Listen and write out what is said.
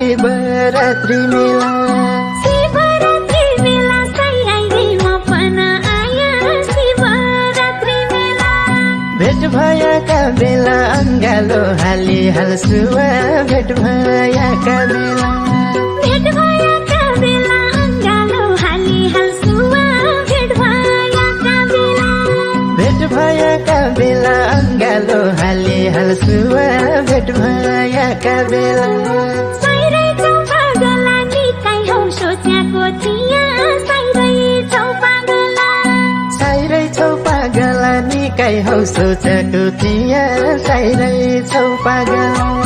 शिवरात्रि मेला भेट भएका बेला अङ्गालो हाली हाल्छुवा भेट भएका बेला भेट भएका बेला अङ्गालो हाली हाल्छुवा भेट भएका बेला भेट भएका बेला अङ्गालो हाली हाल्छुवा भेट भएका बेला साइरै छौ पागला निकै हौ सोचेको थिया साइरै छौ पागला साइरै छौ पागला निकै हौ सोचेको थिया साइरै छौ पागला